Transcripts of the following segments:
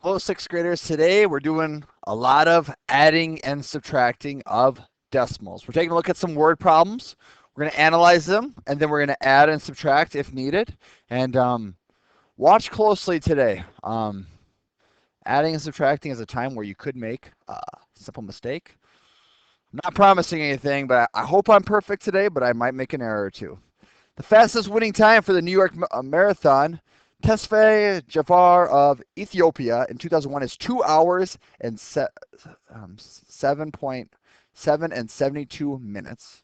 Hello, sixth graders. Today we're doing a lot of adding and subtracting of decimals. We're taking a look at some word problems. We're going to analyze them, and then we're going to add and subtract if needed. And watch closely today. Adding and subtracting is a time where you could make a simple mistake. I'm not promising anything, but I hope I'm perfect today, but I might make an error or two. The fastest winning time for the New York Marathon, Tesfaye Jafar of Ethiopia in 2001 is 2 hours and 7.7 and 72 minutes.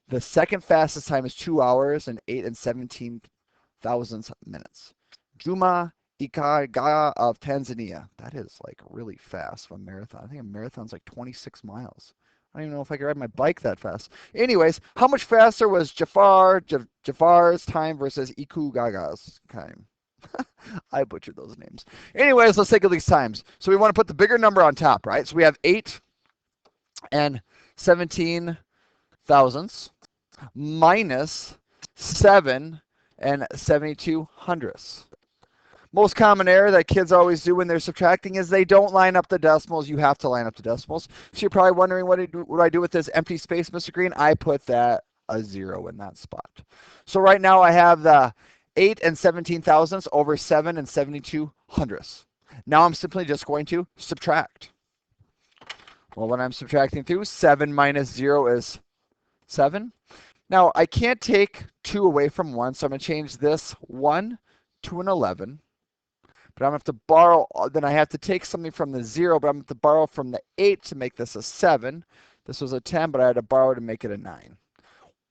The second fastest time is 2 hours and 8 and 17 thousandths minutes. Juma Ikaga of Tanzania. That is like really fast for a marathon. I think a marathon's like 26 miles. I don't even know if I could ride my bike that fast. Anyways, how much faster was Jafar's time versus Ikugaga's time? I butchered those names. Anyways, let's take a look at these times. So we want to put the bigger number on top, right? So we have 8 and 17 thousandths minus 7 and 72 hundredths. Most common error that kids always do when they're subtracting is they don't line up the decimals. You have to line up the decimals. So you're probably wondering, what do I do with this empty space, Mr. Green? I put that a 0 in that spot. So right now I have the 8 and 17 thousandths over 7 and 72 hundredths. Now I'm simply just going to subtract. Well, when I'm subtracting through, 7 minus 0 is 7. Now I can't take 2 away from 1, so I'm going to change this 1 to an 11. But I'm going to have to borrow, then I have to take something from the 0, but I'm going to have to borrow from the 8 to make this a 7. This was a 10, but I had to borrow to make it a 9.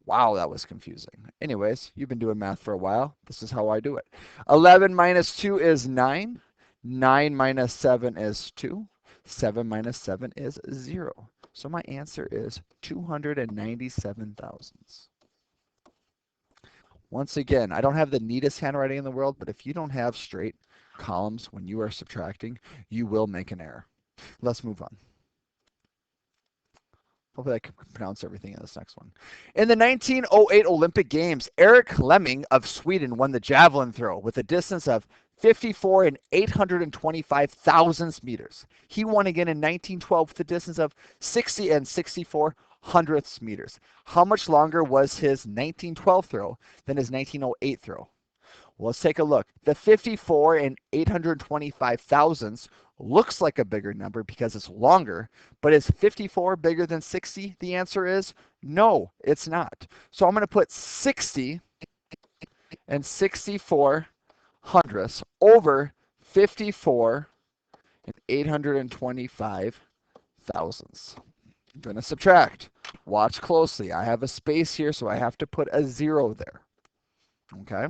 Wow, that was confusing. Anyways, you've been doing math for a while. This is how I do it. 11 minus 2 is 9. 9 minus 7 is 2. 7 minus 7 is 0. So my answer is 297 thousandths. Once again, I don't have the neatest handwriting in the world, but if you don't have straight columns when you are subtracting, you will make an error. Let's move on. Hopefully I can pronounce everything in this next one. In the 1908 Olympic Games, Eric Lemming of Sweden won the javelin throw with a distance of 54 and 825 thousandths meters. He won again in 1912 with a distance of 60 and 64 hundredths meters. How much longer was his 1912 throw than his 1908 throw? Well, let's take a look. The 54 and 825 thousandths looks like a bigger number because it's longer, but is 54 bigger than 60? The answer is no, it's not. So I'm going to put 60 and 64 hundredths over 54 and 825 thousandths. I'm going to subtract. Watch closely. I have a space here, so I have to put a 0 there. Okay?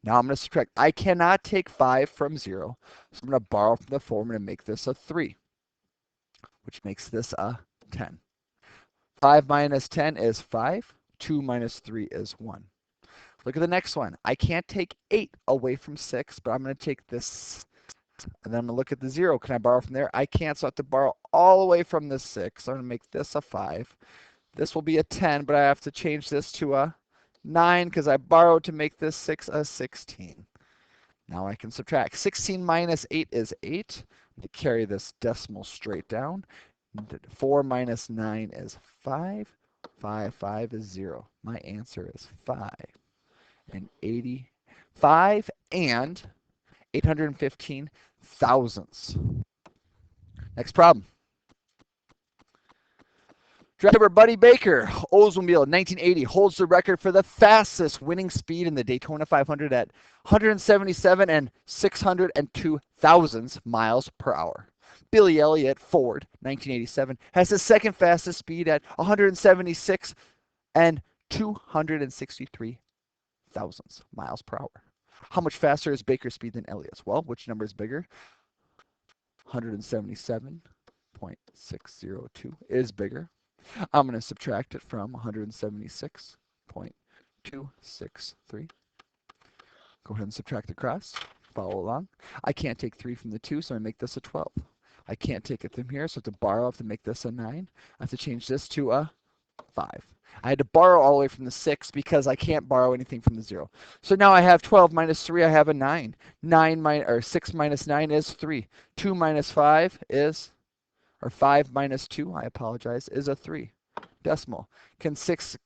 Now I'm going to subtract. I cannot take 5 from 0, so I'm going to borrow from the 4. I'm going to make this a 3, which makes this a 10. 5 minus 10 is 5. 2 minus 3 is 1. Look at the next one. I can't take 8 away from 6, but I'm going to take this, and then I'm going to look at the 0. Can I borrow from there? I can't, so I have to borrow all the way from the 6. So I'm going to make this a 5. This will be a 10, but I have to change this to a 9 because I borrowed to make this 6 a 16. Now I can subtract. 16 minus 8 is 8. To carry this decimal straight down. 4 minus 9 is 5. 5 is 0. My answer is 5 and 85 and 815 thousandths. Next problem. Driver Buddy Baker, Oldsmobile, 1980, holds the record for the fastest winning speed in the Daytona 500 at 177 and 602 thousandths miles per hour. Billy Elliott, Ford, 1987, has the second fastest speed at 176 and 263 thousandths miles per hour. How much faster is Baker's speed than Elliott's? Well, which number is bigger? 177.602 is bigger. I'm going to subtract it from 176.263. Go ahead and subtract across. Follow along. I can't take 3 from the 2, so I make this a 12. I can't take it from here, so I have to borrow. I have to make this a 9. I have to change this to a 5. I had to borrow all the way from the 6 because I can't borrow anything from the 0. So now I have 12 minus 3, I have a 9. 6 minus 9 is 3. 2 minus 5 is, or 5 minus 2, I apologize, is a 3. Decimal. Can 6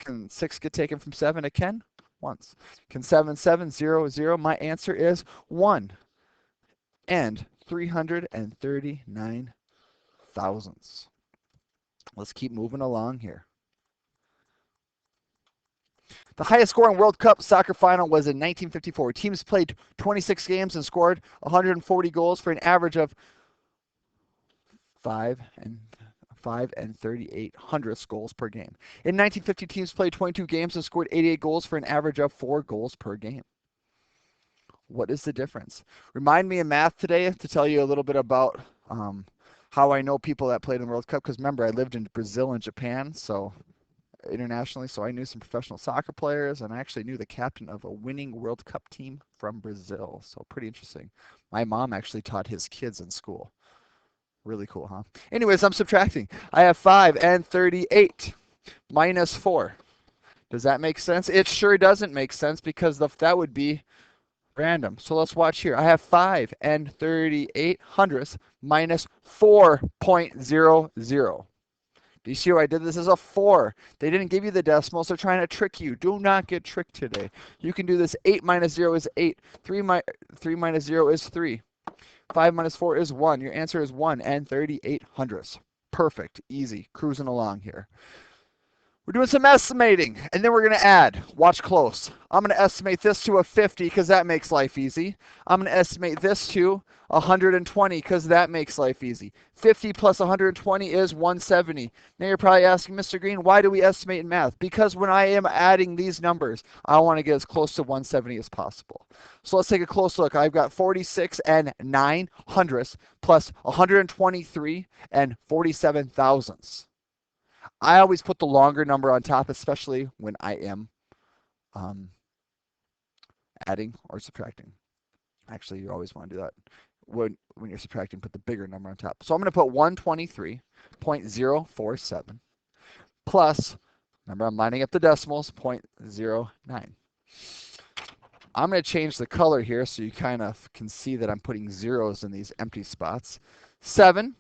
get taken from 7? It can, once. Can 7, 7, 0, 0? My answer is 1 and 339 thousandths. Let's keep moving along here. The highest scoring World Cup soccer final was in 1954. Teams played 26 games and scored 140 goals for an average of 5 and 38 hundredths goals per game. In 1950, teams played 22 games and scored 88 goals for an average of 4 goals per game. What is the difference? Remind me in math today to tell you a little bit about how I know people that played in the World Cup, because remember, I lived in Brazil and Japan, so internationally, so I knew some professional soccer players, and I actually knew the captain of a winning World Cup team from Brazil, so pretty interesting. My mom actually taught his kids in school. Really cool, huh? Anyways, I'm subtracting. I have 5 and 38 minus 4. Does that make sense? It sure doesn't make sense because that would be random. So let's watch here. I have 5 and 38 hundredths minus 4.00. Do you see why I did this as a 4? They didn't give you the decimals. They're trying to trick you. Do not get tricked today. You can do this. 8 minus 0 is 8. 3 minus 0 is 3. 5 minus 4 is 1. Your answer is 1 and 38 hundredths. Perfect. Easy. Cruising along here. We're doing some estimating, and then we're going to add. Watch close. I'm going to estimate this to a 50 because that makes life easy. I'm going to estimate this to 120 because that makes life easy. 50 plus 120 is 170. Now you're probably asking, Mr. Green, why do we estimate in math? Because when I am adding these numbers, I want to get as close to 170 as possible. So let's take a close look. I've got 46 and 9 hundredths plus 123 and 47 thousandths. I always put the longer number on top, especially when I am adding or subtracting. Actually, you always want to do that. When you're subtracting, put the bigger number on top. So I'm going to put 123.047 plus, remember I'm lining up the decimals, 0.09. I'm going to change the color here so you kind of can see that I'm putting zeros in these empty spots. 7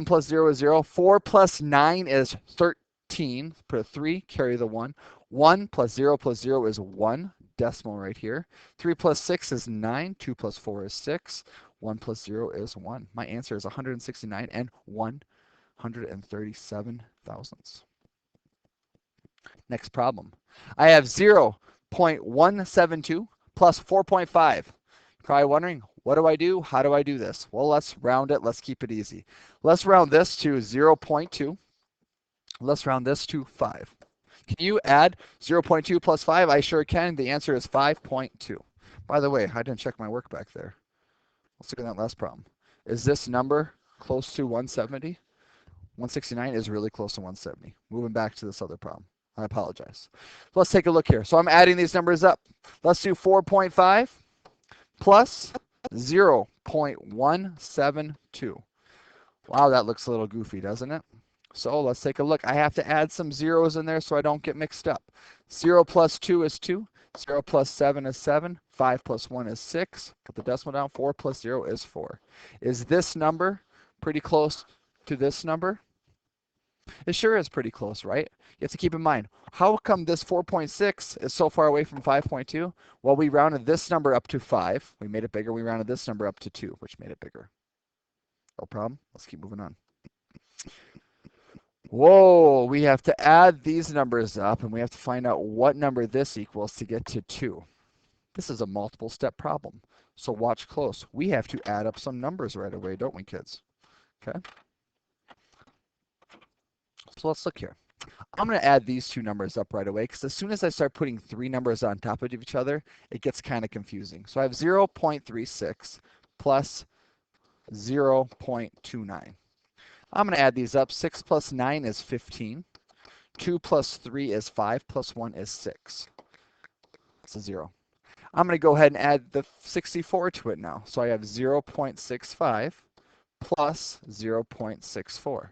plus 0 is 0. 4 plus 9 is 13. Put a 3, carry the 1. 1 plus 0 is 1. Decimal right here. 3 plus 6 is 9. 2 plus 4 is 6. 1 plus 0 is 1. My answer is 169 and 137 thousandths. Next problem. I have 0.172 plus 4.5. Probably wondering, what do I do? How do I do this? Well, let's round it. Let's keep it easy. Let's round this to 0.2. Let's round this to 5. Can you add 0.2 plus 5? I sure can. The answer is 5.2. By the way, I didn't check my work back there. Let's look at that last problem. Is this number close to 170? 169 is really close to 170. Moving back to this other problem. I apologize. Let's take a look here. So I'm adding these numbers up. Let's do 4.5 plus 0.172. Wow, that looks a little goofy, doesn't it? So let's take a look. I have to add some zeros in there so I don't get mixed up. 0 plus 2 is 2. 0 plus 7 is 7. 5 plus 1 is 6. Put the decimal down. 4 plus 0 is 4. Is this number pretty close to this number? It sure is pretty close, right? You have to keep in mind, how come this 4.6 is so far away from 5.2? Well, we rounded this number up to 5. We made it bigger. We rounded this number up to 2, which made it bigger. No problem. Let's keep moving on. Whoa, we have to add these numbers up, and we have to find out what number this equals to get to 2. This is a multiple step problem. So watch close. We have to add up some numbers right away, don't we, kids? Okay. So let's look here. I'm going to add these two numbers up right away because as soon as I start putting 3 numbers on top of each other, it gets kind of confusing. So I have 0.36 plus 0.29. I'm going to add these up. 6 plus 9 is 15. 2 plus 3 is 5 plus 1 is 6. That's a 0. I'm going to go ahead and add the 64 to it now. So I have 0.65 plus 0.64.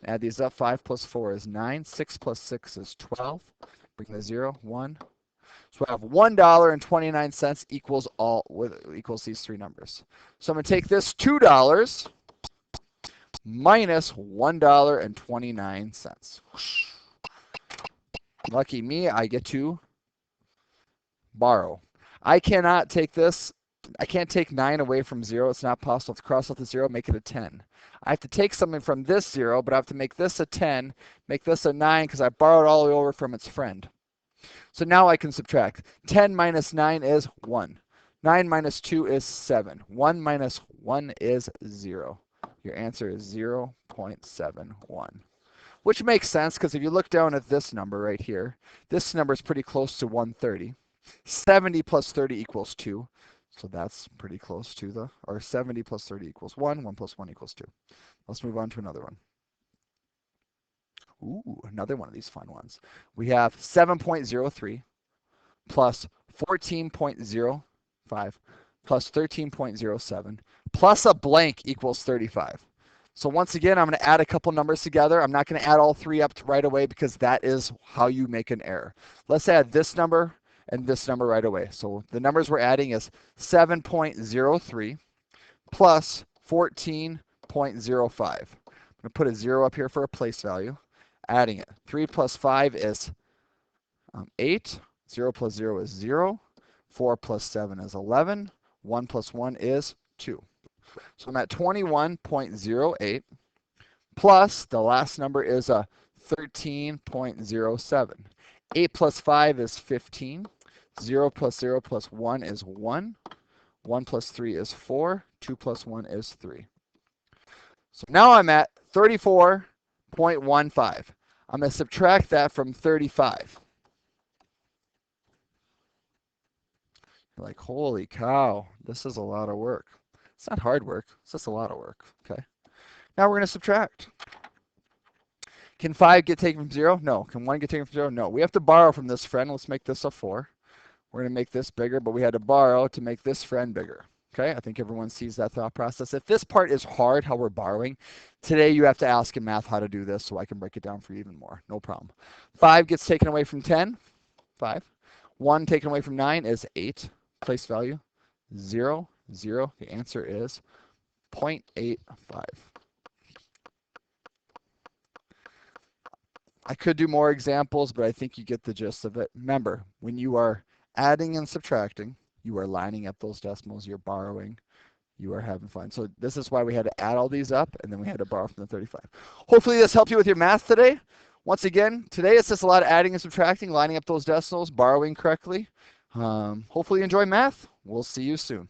Add these up. 5 plus 4 is 9. 6 plus 6 is 12. Bring the 0, 1. So I have $1.29 equals these three numbers. So I'm going to take this $2 minus $1.29. Lucky me, I get to borrow. I cannot take this. I can't take 9 away from 0. It's not possible to cross out the 0, make it a 10. I have to take something from this 0, but I have to make this a 10, make this a 9 because I borrowed all the way over from its friend. So now I can subtract. 10 minus 9 is 1. 9 minus 2 is 7. 1 minus 1 is 0. Your answer is 0.71. Which makes sense because if you look down at this number right here, this number is pretty close to 130. 70 plus 30 equals 2. So that's pretty close to or 70 plus 30 equals 1. 1 plus 1 equals 2. Let's move on to another one. Ooh, another one of these fun ones. We have 7.03 plus 14.05 plus 13.07 plus a blank equals 35. So once again, I'm going to add a couple numbers together. I'm not going to add all three up right away because that is how you make an error. Let's add this number and this number right away. So the numbers we're adding is 7.03 plus 14.05. I'm going to put a 0 up here for a place value. Adding it. 3 plus 5 is 8. 0 plus 0 is 0. 4 plus 7 is 11. 1 plus 1 is 2. So I'm at 21.08 plus the last number is a 13.07. 8 plus 5 is 15. 0 plus 0 plus 1 is 1. 1 plus 3 is 4. 2 plus 1 is 3. So now I'm at 34.15. I'm going to subtract that from 35. You're like, holy cow, this is a lot of work. It's not hard work. It's just a lot of work. Okay. Now we're going to subtract. Can 5 get taken from 0? No. Can 1 get taken from 0? No. We have to borrow from this friend. Let's make this a 4. We're going to make this bigger, but we had to borrow to make this friend bigger. Okay, I think everyone sees that thought process. If this part is hard, how we're borrowing, today you have to ask in math how to do this so I can break it down for you even more. No problem. 5 gets taken away from 10. 5. 1 taken away from 9 is 8. Place value, 0, 0. The answer is 0.85. I could do more examples, but I think you get the gist of it. Remember, when you are adding and subtracting, you are lining up those decimals, you're borrowing, you are having fun. So this is why we had to add all these up, and then we had to borrow from the 35. Hopefully this helped you with your math today. Once again, today it's just a lot of adding and subtracting, lining up those decimals, borrowing correctly. Hopefully you enjoy math. We'll see you soon.